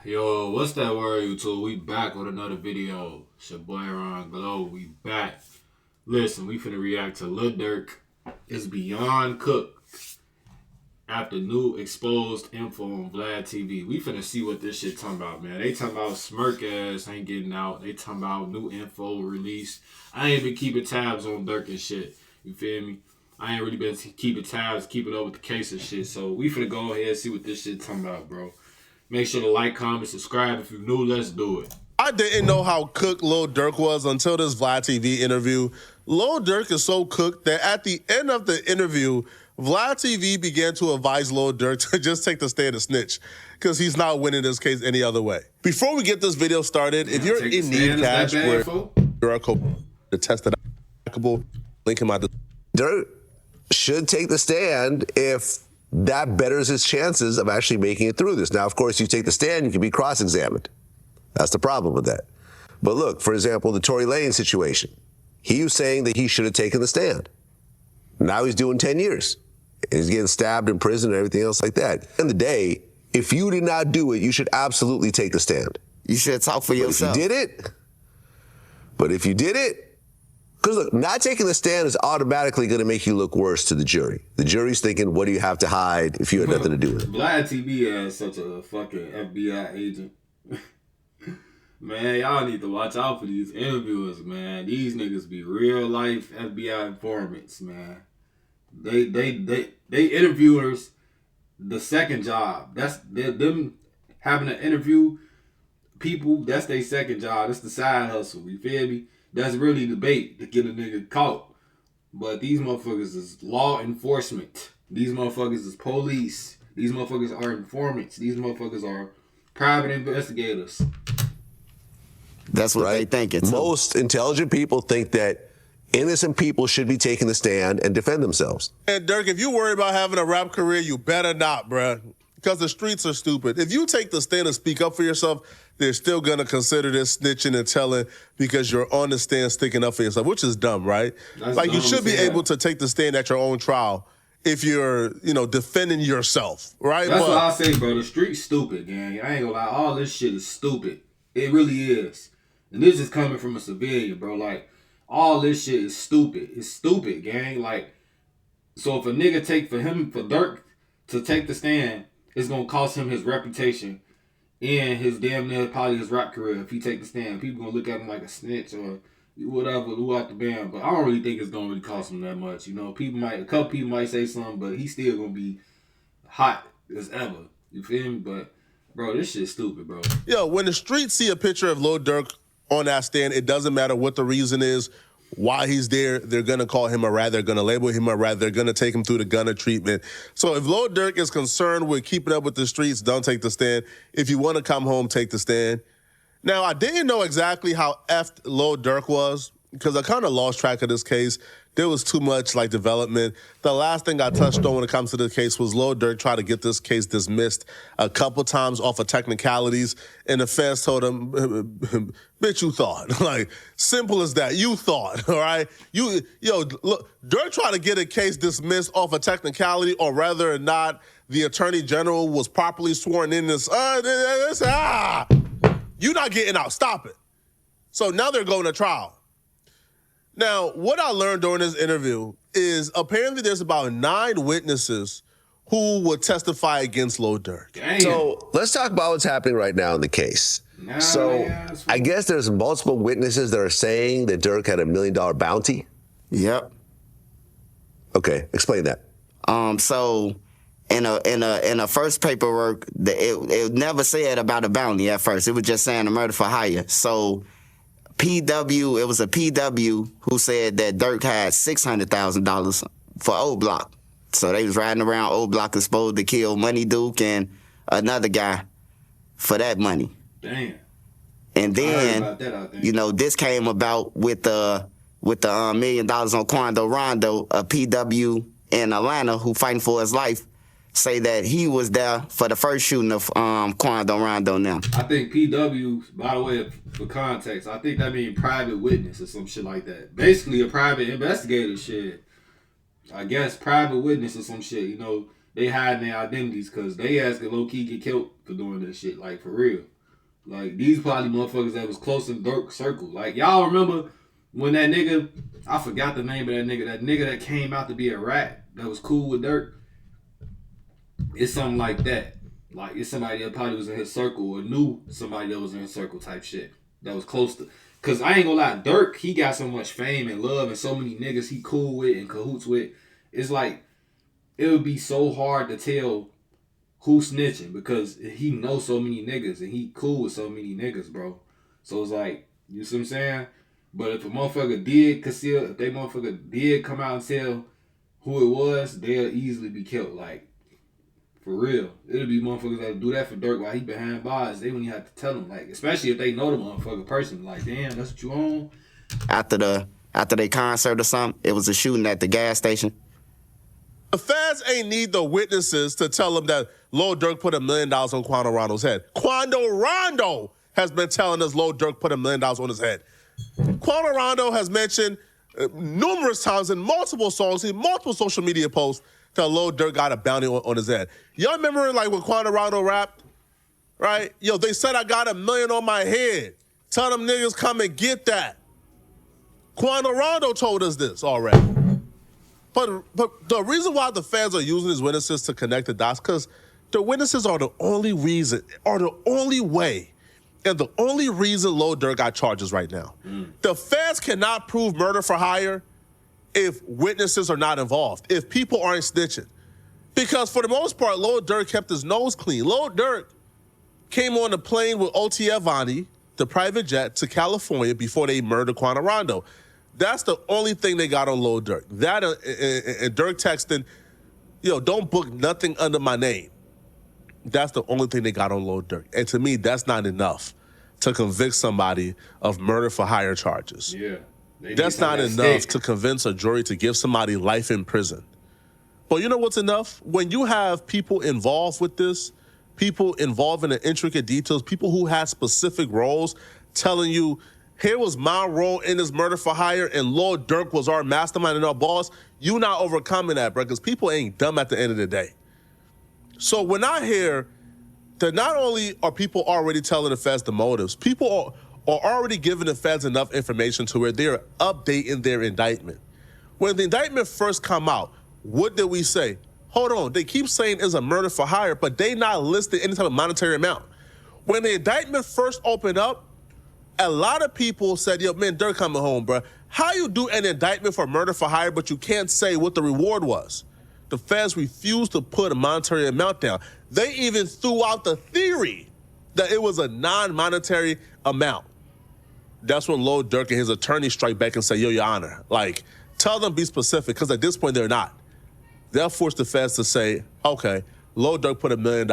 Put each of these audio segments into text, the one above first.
Yo, what's that word, YouTube? We back with another video. It's your boy Rongloo. We back. Listen, we finna react to Lil Durk. It's beyond cooked after new exposed info on Vlad TV. We finna see what this shit talking about, man. They talking about smirk ass ain't getting out. They talking about new info released. I ain't been keeping tabs on Durk and shit. You feel me? I ain't really been keeping tabs, keeping up with the case and shit. So we finna go ahead and see what this shit talking about, bro. Make sure to like, comment, subscribe. If you're new, let's do it. I didn't know how cooked Lil Durk was until this Vlad TV interview. Lil Durk is so cooked that at the end of the interview, Vlad TV began to advise Lil Durk to just take the stand and snitch because he's not winning this case any other way. Before we get this video started, if you're in need cash where you're to test it out, link in my Durk should take the stand if that betters his chances of actually making it through this. Now, of course, you take the stand, you can be cross-examined. That's the problem with that. But look, for example, the Tory Lanez situation. He was saying that he should have taken the stand. Now he's doing 10 years. He's getting stabbed in prison and everything else like that. At the end of the day, if you did not do it, you should absolutely take the stand. You should talk for yourself. If you did it, because look, not taking the stand is automatically going to make you look worse to the jury. The jury's thinking, what do you have to hide if you had nothing to do with it? Vlad TV has such a fucking FBI agent. Man, y'all need to watch out for these interviewers, man. These niggas be real life FBI informants, man. They interviewers, the second job. That's them having to interview people. That's their second job. That's the side hustle. You feel me? That's really the bait to get a nigga caught. But these motherfuckers is law enforcement. These motherfuckers is police. These motherfuckers are informants. These motherfuckers are private investigators. That's what they think. Most intelligent people think that innocent people should be taking the stand and defend themselves. And Durk, if you worry about having a rap career, you better not, bruh. Because the streets are stupid. If you take the stand and speak up for yourself, they're still going to consider this snitching and telling because you're on the stand sticking up for yourself, which is dumb, right? That's like, dumb, you should be able to take the stand at your own trial if you're, defending yourself, right? That's what I say, bro. The street's stupid, gang. I ain't gonna lie. All this shit is stupid. It really is. And this is coming from a civilian, bro. Like, all this shit is stupid. It's stupid, gang. Like, so if a nigga for Durk to take the stand, it's gonna cost him his reputation and his damn near probably his rap career. If he take the stand, people gonna look at him like a snitch or whatever, who out the band. But I don't really think it's gonna really cost him that much. A couple people might say something, but he's still gonna be hot as ever. You feel me? But bro, this shit's stupid, bro. Yo, when the streets see a picture of Lil Durk on that stand, it doesn't matter what the reason is, why he's there, they're going to call him a rat, they're going to label him a rat, they're going to take him through the gunner treatment. So if Lil Durk is concerned with keeping up with the streets, don't take the stand. If you want to come home, take the stand. Now, I didn't know exactly how effed Lil Durk was because I kind of lost track of this case. There was too much, development. The last thing I touched on when it comes to the case was Lil Durk tried to get this case dismissed a couple times off of technicalities, and the feds told him, bitch, you thought. Like, simple as that. You thought, all right? Look, Durk tried to get a case dismissed off a technicality or whether or not the attorney general was properly sworn in this. You're not getting out. Stop it. So now they're going to trial. Now, what I learned during this interview is apparently there's about 9 witnesses who would testify against Lil Durk. Damn. So let's talk about what's happening right now in the case. I guess there's multiple witnesses that are saying that Durk had $1 million bounty. Yep. Okay, explain that. So in a first paperwork, it never said about a bounty at first. It was just saying a murder for hire. So it was a PW who said that Durk had $600,000 for O Block. So they was riding around O Block and supposed to kill Money Duke and another guy for that money. Damn. And then, this came about with the $1 million on Quando Rondo, a PW in Atlanta who fighting for his life, say that he was there for the first shooting of Quando Rondo now. I think PW, by the way, for context, I think that means private witness or some shit like that. Basically a private investigator shit. I guess private witness or some shit. They hiding their identities because they asked to low-key get killed for doing this shit, like for real. Like, these probably motherfuckers that was close in Durk's circle. Like, y'all remember when that nigga, I forgot the name of that nigga that came out to be a rat that was cool with Durk? It's something like that. Like, it's somebody that probably was in his circle or knew somebody that was in his circle type shit. That was close to. Because I ain't gonna lie, Durk, he got so much fame and love and so many niggas he cool with and cahoots with. It's like, it would be so hard to tell who's snitching because he knows so many niggas and he cool with so many niggas, bro. So it's like, you see what I'm saying? But if a motherfucker did conceal, if they motherfucker did come out and tell who it was, they'll easily be killed. Like, for real. It'll be motherfuckers that do that for Durk while he behind bars. They wouldn't even have to tell him. Like, especially if they know the motherfucker person. Like, damn, that's what you on? After their concert or something, it was a shooting at the gas station. The feds ain't need the witnesses to tell them that Lil Durk put $1 million on Quando Rondo's head. Quando Rondo has been telling us Lil Durk put $1 million on his head. Quando Rondo has mentioned numerous times in multiple songs, in multiple social media posts, that Lil Durk got a bounty on his head. Y'all remember like when Quando Rondo rapped? Right? Yo, they said I got $1 million on my head. Tell them niggas come and get that. Quando Rondo told us this already. But the reason why the fans are using these witnesses to connect the dots, because the witnesses are the only reason, are the only way, and the only reason Lil Durk got charges right now. The feds cannot prove murder for hire if witnesses are not involved, if people aren't snitching. Because for the most part, Lil Durk kept his nose clean. Lil Durk came on a plane with O.T. Avani, the private jet, to California before they murdered Quando Rondo. That's the only thing they got on Lil Durk. That and Durk texting, don't book nothing under my name. That's the only thing they got on Lil Durk. And to me, that's not enough to convict somebody of murder for hire charges. Yeah. That's not enough to convince a jury to give somebody life in prison. But you know what's enough? When you have people involved with this, people involved in the intricate details, people who had specific roles telling you, here was my role in this murder for hire, and Lil Durk was our mastermind and our boss. You not overcoming that, bro, because people ain't dumb at the end of the day. So when I hear that not only are people already telling the feds the motives, people are already giving the feds enough information to where they're updating their indictment. When the indictment first come out, what did we say? Hold on, they keep saying it's a murder for hire, but they not listed any type of monetary amount. When the indictment first opened up, a lot of people said, yo, man, Durk coming home, bro. How you do an indictment for murder for hire, but you can't say what the reward was? The feds refused to put a monetary amount down. They even threw out the theory that it was a non-monetary amount. That's when Lil Durk and his attorney strike back and say, yo, your honor, like, tell them be specific, because at this point, they're not. They'll force the feds to say, okay, Lil Durk put $1 million.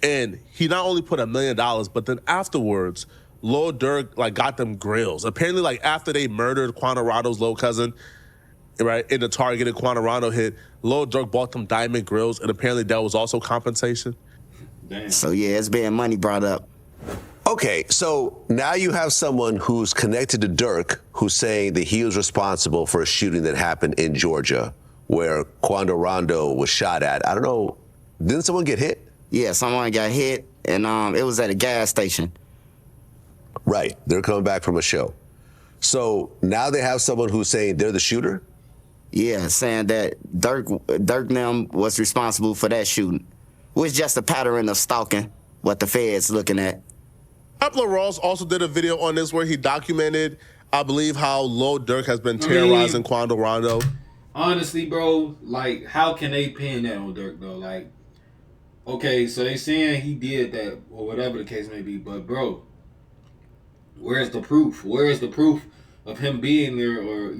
And he not only put $1 million, but then afterwards, Lil Durk got them grills. Apparently, after they murdered Quando Rondo's little cousin, right, in the targeted Quando Rondo hit, Lil Durk bought them diamond grills, and apparently that was also compensation. Damn. So yeah, it's being money brought up. Okay, so now you have someone who's connected to Durk who's saying that he was responsible for a shooting that happened in Georgia where Quando Rondo was shot at. I don't know, didn't someone get hit? Yeah, someone got hit, and it was at a gas station. Right, they're coming back from a show. So now they have someone who's saying they're the shooter? Yeah, saying that Durk them was responsible for that shooting. Which just a pattern of stalking what the feds looking at. Pablo Ross also did a video on this where he documented, I believe, how Lil Durk has been terrorizing Quando Rondo. Honestly, bro, how can they pin that on Durk, though? Okay, so they saying he did that, or whatever the case may be, but, bro, where's the proof? Where is the proof of him being there, or,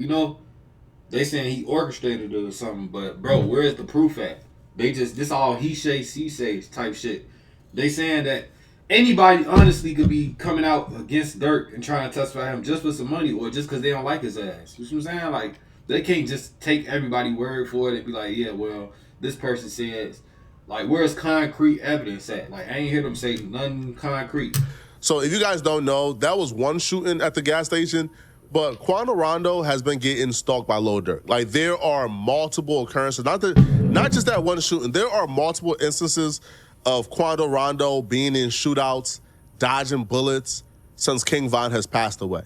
they saying he orchestrated it or something, but, bro, where's the proof at? This all he says, he says type shit. They saying that anybody honestly could be coming out against Durk and trying to testify him just for some money or just because they don't like his ass. You see what I'm saying? They can't just take everybody's word for it and be like, yeah, well, this person says, where's concrete evidence at? I ain't hear them say nothing concrete. So if you guys don't know, that was one shooting at the gas station, but Quando Rondo has been getting stalked by Lil Durk. There are multiple occurrences, not just that one shooting. There are multiple instances of Quando Rondo being in shootouts, dodging bullets since King Von has passed away.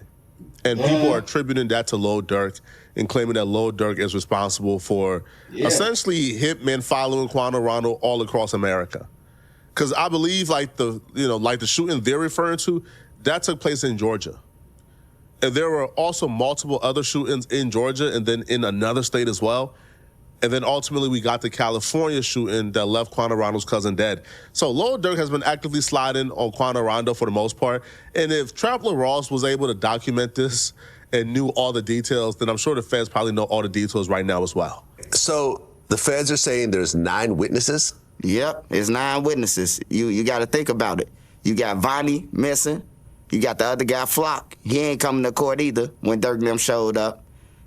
And people are attributing that to Lil Durk and claiming that Lil Durk is responsible for essentially hitmen following Quando Rondo all across America. Because I believe like the shooting they're referring to, that took place in Georgia. And there were also multiple other shootings in Georgia and then in another state as well. And then ultimately we got the California shooting that left Quando Rondo's cousin dead. So Lil Durk has been actively sliding on Quando Rondo for the most part. And if Traveler Ross was able to document this and knew all the details, then I'm sure the feds probably know all the details right now as well. So the feds are saying there's 9 witnesses? Yep, it's 9 witnesses. You got to think about it. You got Vonnie missing. You got the other guy, Flock. He ain't coming to court either when Durk and them showed up.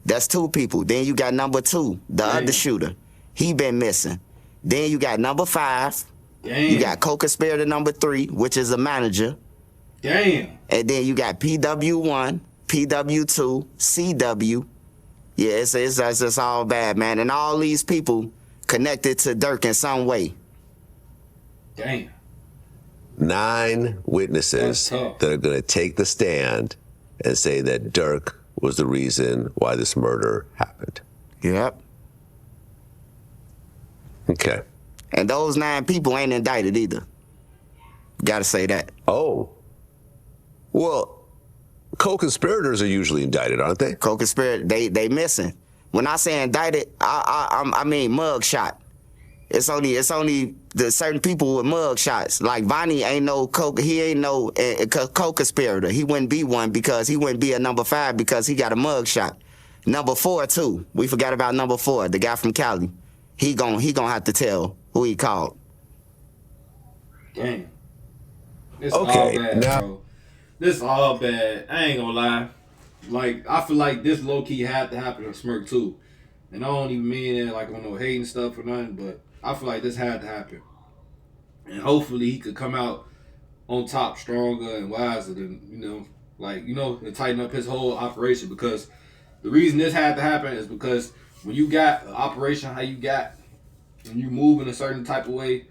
That's 2 people. Then you got number 2, the other shooter. He been missing. Then you got number 5. Damn. You got co-conspirator number 3, which is a manager. Damn. And then you got PW1, PW2, CW. Yeah, it's all bad, man. And all these people connected to Durk in some way. Damn. 9 witnesses that are going to take the stand and say that Durk was the reason why this murder happened. Yep. Okay. And those 9 people ain't indicted either. Gotta say that. Oh. Well, co-conspirators are usually indicted, aren't they? Co-conspirator, they missing. When I say indicted, I mean mug shot. It's only the certain people with mug shots. Like Vonnie ain't no co-conspirator. He wouldn't be one because he wouldn't be a number 5 because he got a mug shot. Number 4 too. We forgot about number 4, the guy from Cali. He gonna have to tell who he called. Damn. This Okay, all bad, now- bro. This all bad. I ain't gonna lie. Like, I feel like this low-key had to happen to Smirk too. And I don't even mean it like on no hating stuff or nothing, but I feel like this had to happen. And hopefully he could come out on top stronger and wiser than, and tighten up his whole operation. Because the reason this had to happen is because when you got an operation how you got and you move in a certain type of way,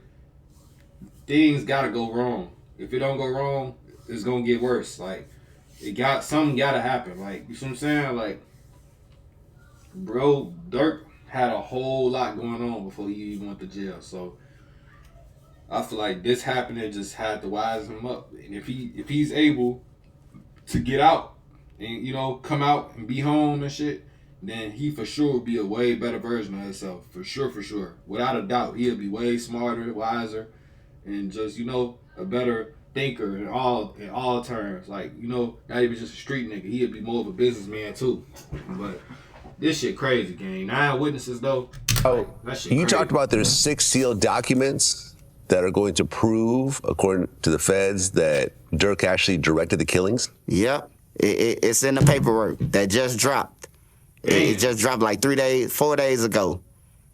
things gotta go wrong. If it don't go wrong, it's gonna get worse. Like, something gotta happen. Like, you see what I'm saying? Like, bro, Durk had a whole lot going on before he even went to jail. So I feel like this happening just had to wise him up. And if he's able to get out and come out and be home and shit, then he for sure will be a way better version of himself. For sure. Without a doubt, he'll be way smarter, wiser, and just a better thinker in all terms. Like, not even just a street nigga. He'll be more of a businessman too. But this shit crazy, gang. 9 witnesses though. Oh, that shit you crazy. talked about there's 6 sealed documents that are going to prove, according to the feds, that Durk actually directed the killings? Yep. It's in the paperwork that just dropped. It just dropped like 4 days ago.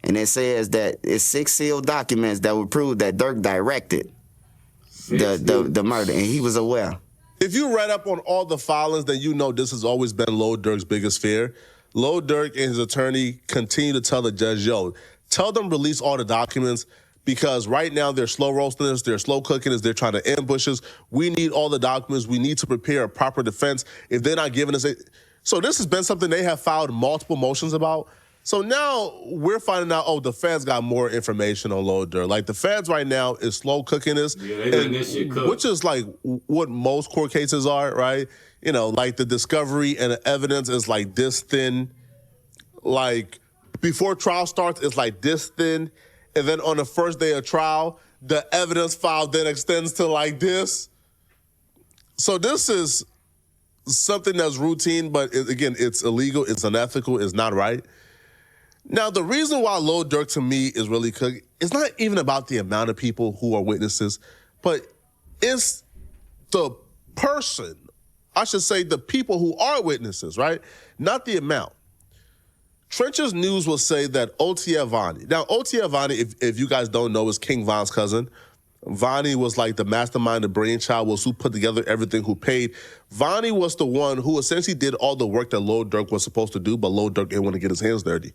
And it says that it's 6 sealed documents that would prove that Durk directed the murder, and he was aware. If you read up on all the filings, then you know this has always been Lil Durk's biggest fear. Lil Durk and his attorney continue to tell the judge, tell them release all the documents because right now they're slow roasting us, they're slow cooking us, they're trying to ambush us. We need all the documents. We need to prepare a proper defense. If they're not giving us it. So this has been something they have filed multiple motions about. So now we're finding out, the feds got more information on Lil Durk. Like, the feds right now is slow cooking this. Yeah, they letting this shit cook. Which is like what most court cases are, right? Like the discovery and the evidence is like this thin. Like, before trial starts, it's like this thin. And then on the first day of trial, the evidence file then extends to like this. So this is something that's routine, but again, it's illegal, it's unethical, it's not right. Now, the reason why Lil Durk to me is really cooking, it's not even about the amount of people who are witnesses, but it's the person, I should say the people who are witnesses, right? Not the amount. Trenches News will say that Otia Vonnie. Now, Otia Vonnie, if you guys don't know, is King Von's cousin. Vonnie was like the mastermind, the brainchild, was who put together everything, who paid. Vonnie was the one who essentially did all the work that Lil Durk was supposed to do, but Lil Durk didn't want to get his hands dirty.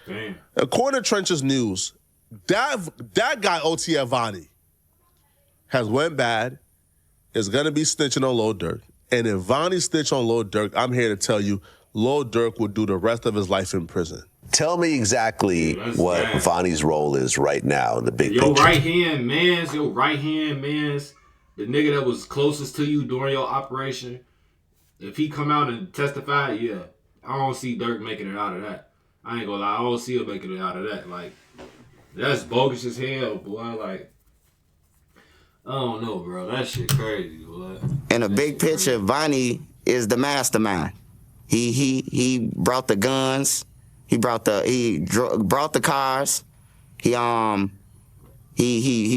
Damn. According to Trenches News, that guy Otia Vonnie has went bad, is going to be snitching on Lil Durk. And if Vonnie snitch on Lil Durk, I'm here to tell you, Lil Durk will do the rest of his life in prison. Tell me exactly what bad. Vonnie's role is right now in the big Your picture. right hand man's, the nigga that was closest to you during your operation, if he come out and testify, yeah, I don't see Durk making it out of that. I ain't gonna lie, I don't see him making it out of that. Like, that's bogus as hell, boy. Like, I don't know, bro. That shit crazy, boy. In the big picture, Vonnie is the mastermind. He brought the guns. He brought the cars. He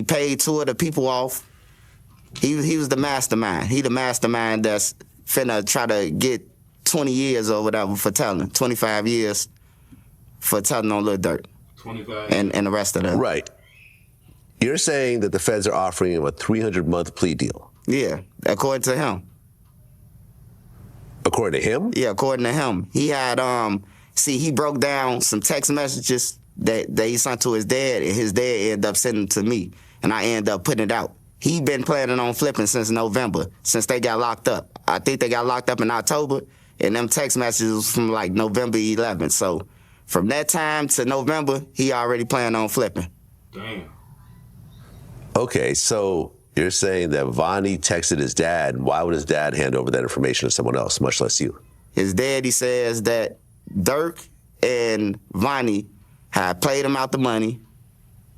paid 2 of the people off. He was the mastermind. He the mastermind that's finna try to get 20 years or whatever for telling, 25 years for telling on Lil Durk. 25. And the rest of them. Right. You're saying that the feds are offering him a 300-month plea deal. Yeah, according to him. According to him? Yeah, according to him. He had he broke down some text messages that he sent to his dad, and his dad ended up sending them to me, and I ended up putting it out. He been planning on flipping since November, since they got locked up. I think they got locked up in October, and them text messages was from like November 11th. So from that time to November, he already planned on flipping. Damn. Okay, so you're saying that Vonnie texted his dad. Why would his dad hand over that information to someone else, much less you? His daddy says that Durk and Vonnie had played him out the money.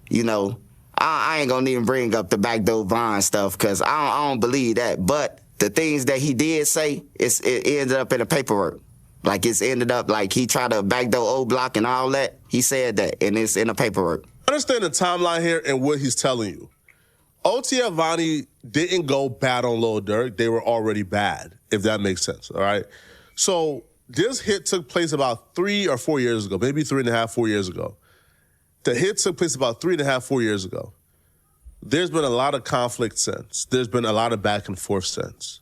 You know, I ain't gonna even bring up the backdoor Von stuff because I don't believe that. But the things that he did say, it ended up in the paperwork. Like it's ended up like he tried to backdoor old block and all that. He said that, and it's in the paperwork. Understand the timeline here and what he's telling you. OTF Vonnie didn't go bad on Lil Durk. They were already bad, if that makes sense, all right? So this hit took place about 3 or 4 years ago, maybe 3.5, 4 years ago. The hit took place about 3.5, 4 years ago. There's been a lot of conflict since. There's been a lot of back and forth since.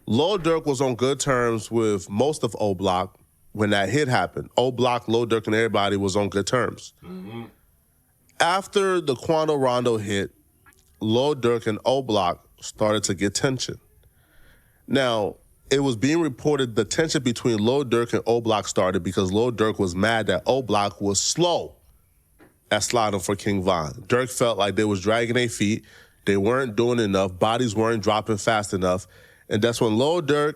Lil Durk was on good terms with most of O Block when that hit happened. O Block, Lil Durk, and everybody was on good terms. Mm-hmm. After the Quando Rondo hit, Lil Durk and O Block started to get tension. Now, it was being reported the tension between Lil Durk and O Block started because Lil Durk was mad that O Block was slow at sliding for King Von. Durk felt like they was dragging their feet, they weren't doing enough, bodies weren't dropping fast enough, and that's when Lil Durk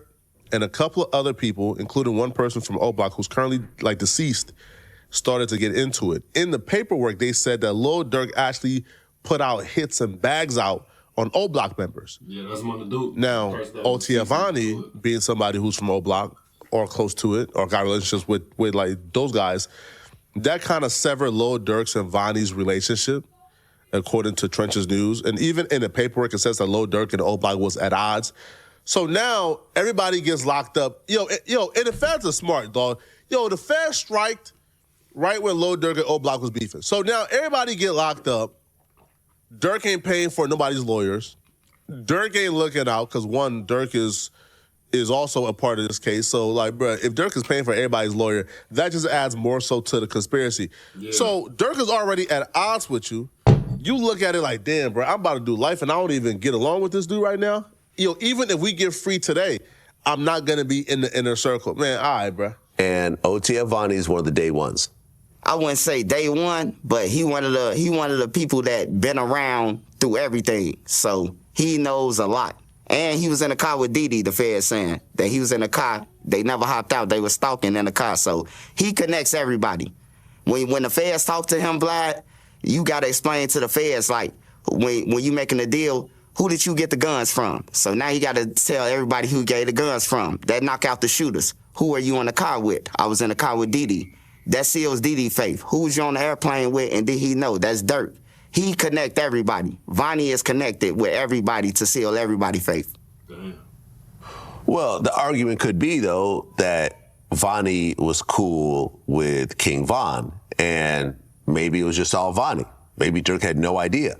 and a couple of other people, including one person from O Block who's currently like deceased, started to get into it. In the paperwork, they said that Lil Durk actually put out hits and bags out on O Block members. Yeah, that's one of the dudes. Now, OTF Vonnie, being somebody who's from O Block or close to it or got relationships with like those guys, that kind of severed Lil Durk's and Vonnie's relationship, according to Trench's News. And even in the paperwork, it says that Lil Durk and O Block was at odds. So now everybody gets locked up. And the feds are smart, dog. The feds striked right when Lil Durk and O Block was beefing. So now everybody get locked up. Durk ain't paying for nobody's lawyers. Durk ain't looking out because one, Durk is also a part of this case. So like, bro, if Durk is paying for everybody's lawyer, that just adds more so to the conspiracy. Yeah. So Durk is already at odds with you. You look at it like, damn, bro, I'm about to do life and I don't even get along with this dude right now. Even if we get free today, I'm not gonna be in the inner circle. Man, all right, bro. And OTF Vonnie is one of the day ones. I wouldn't say day one, but he one of the people that been around through everything. So he knows a lot. And he was in a car with Didi, the feds saying that he was in a car. They never hopped out. They were stalking in the car. So he connects everybody. When the feds talk to him, Vlad, you got to explain to the feds, like, when you making a deal, who did you get the guns from? So now you got to tell everybody who gave the guns from. That knock out the shooters. Who are you in the car with? I was in the car with Didi. That seals Didi faith. Who was you on the airplane with, and did he know? That's Durk. He connect everybody. Vonnie is connected with everybody to seal everybody faith. Damn. Well, the argument could be, though, that Vonnie was cool with King Von, and maybe it was just all Vonnie. Maybe Durk had no idea.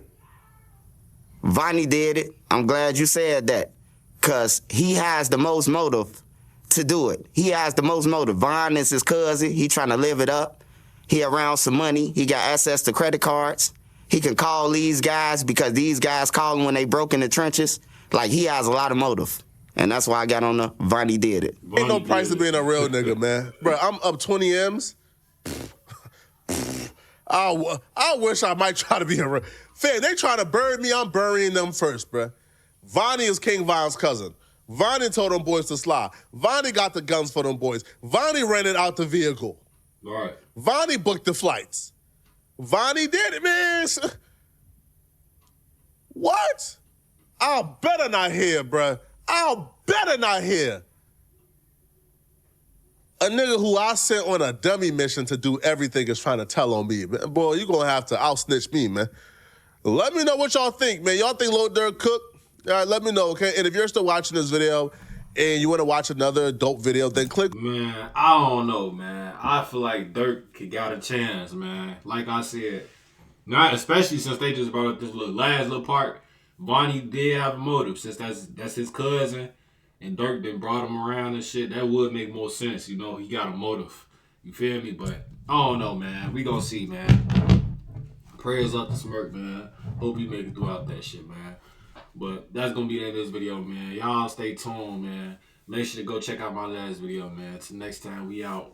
Vonnie did it. I'm glad you said that, because he has the most motive to do it. He has the most motive. Von is his cousin. He trying to live it up. He around some money. He got access to credit cards. he can call these guys because these guys call him when they broke in the trenches. Like, he has a lot of motive. And that's why I got on the Vonnie did it. Ain't no price of being a real nigga, man. Bro, I'm up 20 M's. I wish I might try to be a real. Fam, they try to bury me, I'm burying them first, bro. Vonnie is King Von's cousin. Vonnie told them boys to slide. Vonnie got the guns for them boys. Vonnie rented out the vehicle. All right. Vonnie booked the flights. Vonnie did it, man. What? I'll better not hear, bruh. I'll better not hear a nigga who I sent on a dummy mission to do everything is trying to tell on me. Man, boy, you gonna have to out-snitch me, man. Let me know what y'all think, man. Y'all think Lil Durk cooked? All right, let me know, okay? And if you're still watching this video and you want to watch another dope video, then click. Man, I don't know, man. I feel like Durk could got a chance, man. Like I said, not especially since they just brought up this last little part. Vonnie did have a motive since that's his cousin, and Durk then brought him around and shit. That would make more sense, you know. He got a motive. You feel me? But I don't know, man. We gonna see, man. Prayers up to Smirk, man. Hope he make it throughout that shit, man. But that's gonna be the end of this video, man. Y'all stay tuned, man. Make sure to go check out my last video, man. Till next time, we out.